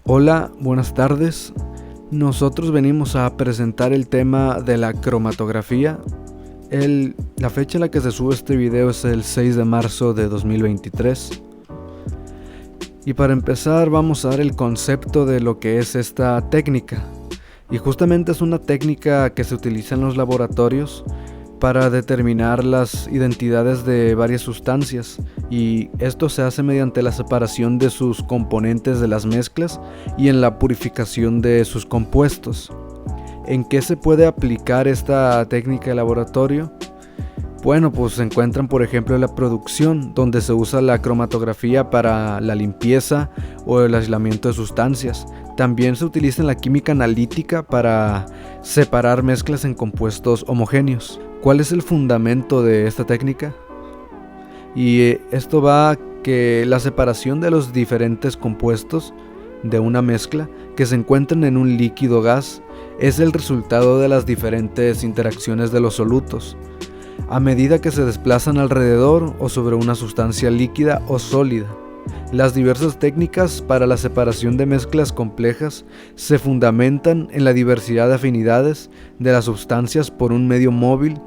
Hola, buenas tardes. Nosotros venimos a presentar el tema de la cromatografía. La fecha en la que se sube este video es el 6 de marzo de 2023. Y para empezar vamos a dar el concepto de lo que es esta técnica. Y justamente es una técnica que se utiliza en los laboratorios para determinar las identidades de varias sustancias, y esto se hace mediante la separación de sus componentes de las mezclas y en la purificación de sus compuestos. ¿En qué se puede aplicar esta técnica de laboratorio? Bueno, pues se encuentran por ejemplo en la producción, donde se usa la cromatografía para la limpieza o el aislamiento de sustancias. También se utiliza en la química analítica para separar mezclas en compuestos homogéneos. ¿Cuál es el fundamento de esta técnica? Y esto va a que la separación de los diferentes compuestos de una mezcla que se encuentran en un líquido gas es el resultado de las diferentes interacciones de los solutos, a medida que se desplazan alrededor o sobre una sustancia líquida o sólida. Las diversas técnicas para la separación de mezclas complejas se fundamentan en la diversidad de afinidades de las sustancias por un medio móvil,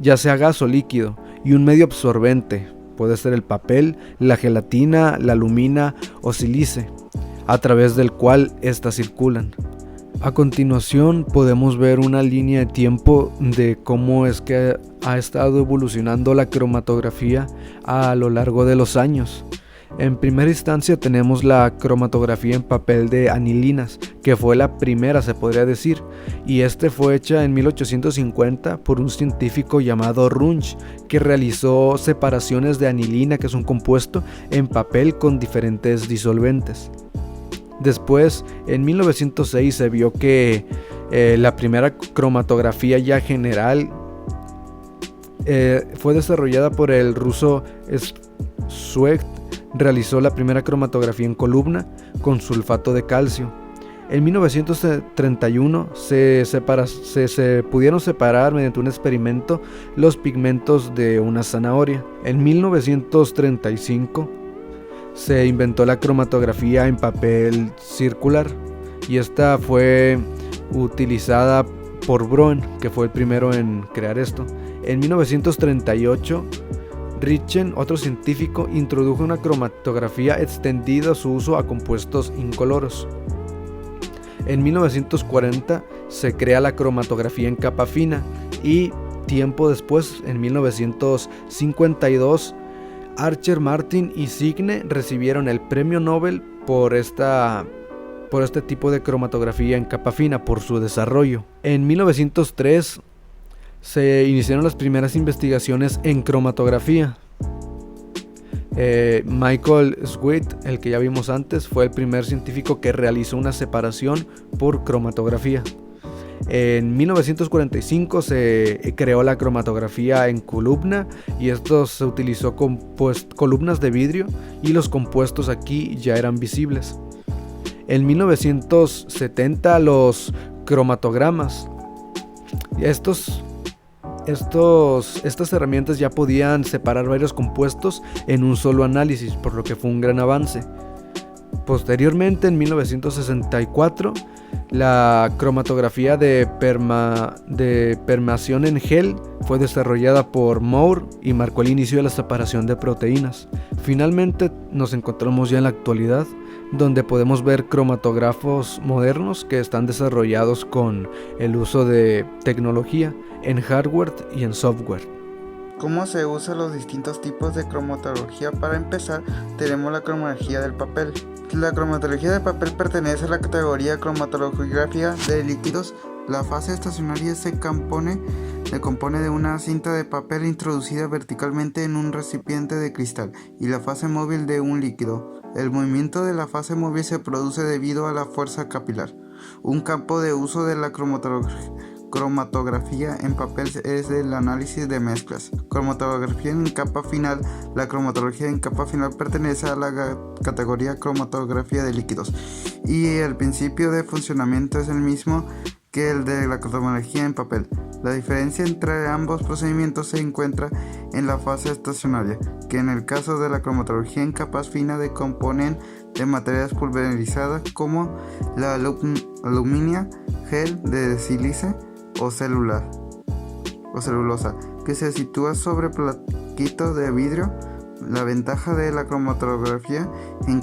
ya sea gas o líquido, y un medio absorbente, puede ser el papel, la gelatina, la alumina o sílice, a través del cual éstas circulan. A continuación podemos ver una línea de tiempo de cómo es que ha estado evolucionando la cromatografía a lo largo de los años. En primera instancia tenemos la cromatografía en papel de anilinas, que fue la primera, se podría decir, y fue hecha en 1850 por un científico llamado Runge, que realizó separaciones de anilina, que es un compuesto, en papel con diferentes disolventes. Después, en 1906 se vio que la primera cromatografía ya general fue desarrollada por el ruso Schwedt. Realizó la primera cromatografía en columna con sulfato de calcio. En 1931 se pudieron separar mediante un experimento los pigmentos de una zanahoria. En 1935 se inventó la cromatografía en papel circular, y esta fue utilizada por Broen, que fue el primero en crear esto. En 1938 Richen, otro científico, introdujo una cromatografía extendida su uso a compuestos incoloros. En 1940 se crea la cromatografía en capa fina, y tiempo después, en 1952, Archer, Martin y Signe recibieron el premio Nobel por este tipo de cromatografía en capa fina, por su desarrollo. En 1903 se iniciaron las primeras investigaciones en cromatografía. Michael Schwedt, el que ya vimos antes, fue el primer científico que realizó una separación por cromatografía. En 1945 se creó la cromatografía en columna, y esto se utilizó con columnas de vidrio, y los compuestos aquí ya eran visibles. En 1970 los cromatogramas. Estas herramientas ya podían separar varios compuestos en un solo análisis, por lo que fue un gran avance. Posteriormente, en 1964, la cromatografía de permeación en gel fue desarrollada por Moore y marcó el inicio de la separación de proteínas. Finalmente nos encontramos ya en la actualidad, donde podemos ver cromatógrafos modernos que están desarrollados con el uso de tecnología en hardware y en software. ¿Cómo se usan los distintos tipos de cromatología? Para empezar, tenemos la cromatología del papel. La cromatología del papel pertenece a la categoría cromatografía de líquidos. La fase estacionaria se compone de una cinta de papel introducida verticalmente en un recipiente de cristal, y la fase móvil de un líquido. El movimiento de la fase móvil se produce debido a la fuerza capilar. Un campo de uso de la cromatografía en papel es el análisis de mezclas. Cromatografía en capa final. La cromatografía en capa final pertenece a la categoría cromatografía de líquidos, y el principio de funcionamiento es el mismo que el de la cromatografía en papel. La diferencia entre ambos procedimientos se encuentra en la fase estacionaria, que en el caso de la cromatografía en capas finas decomponen de materiales pulverizadas como la alumina, gel de sílice o celulosa, que se sitúa sobre plaquitos de vidrio. La ventaja de la cromatografía en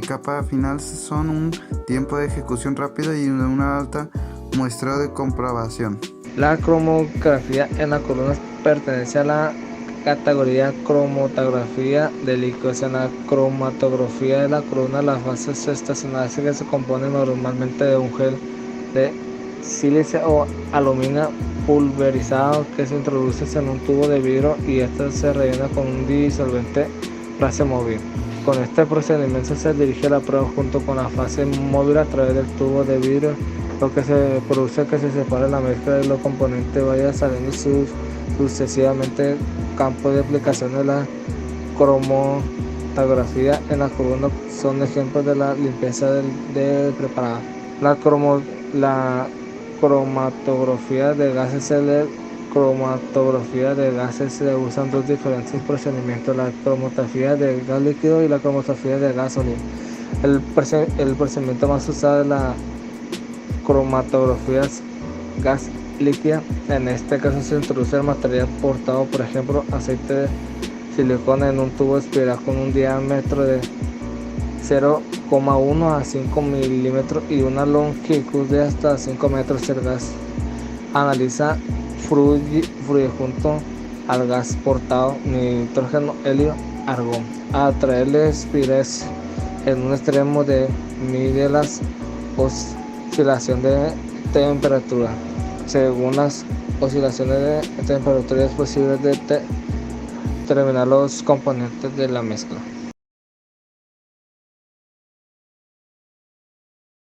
capa final son un tiempo de ejecución rápido y una alta muestreo de comprobación. La cromatografía en la columna pertenece a la categoría cromatografía de líquidos. En la cromatografía de la columna, las fases estacionarias que se componen normalmente de un gel de sílice o aluminio pulverizado que se introduce en un tubo de vidrio y este se rellena con un disolvente fase móvil. Con este procedimiento se dirige la prueba junto con la fase móvil a través del tubo de vidrio, lo que se produce que se separe la mezcla de los componentes, vaya saliendo sucesivamente. Campos de aplicación de la cromatografía en la columna son ejemplos de la limpieza del preparado. La cromatografía de gases cromatografía de gases se usan dos diferentes procedimientos: la cromatografía de gas líquido y la cromatografía de gas sólido. El procedimiento más usado es la cromatografía gas líquida. En este caso se introduce el material portado, por ejemplo aceite de silicona, en un tubo espiral con un diámetro de 0,1 a 5 milímetros y una longitud de hasta 5 metros. El gas analiza fluye junto al gas portado, nitrógeno, helio, argón. A traerle espirales en un extremo mide las oscilaciones de temperatura. Según las oscilaciones de temperatura es posible determinar los componentes de la mezcla.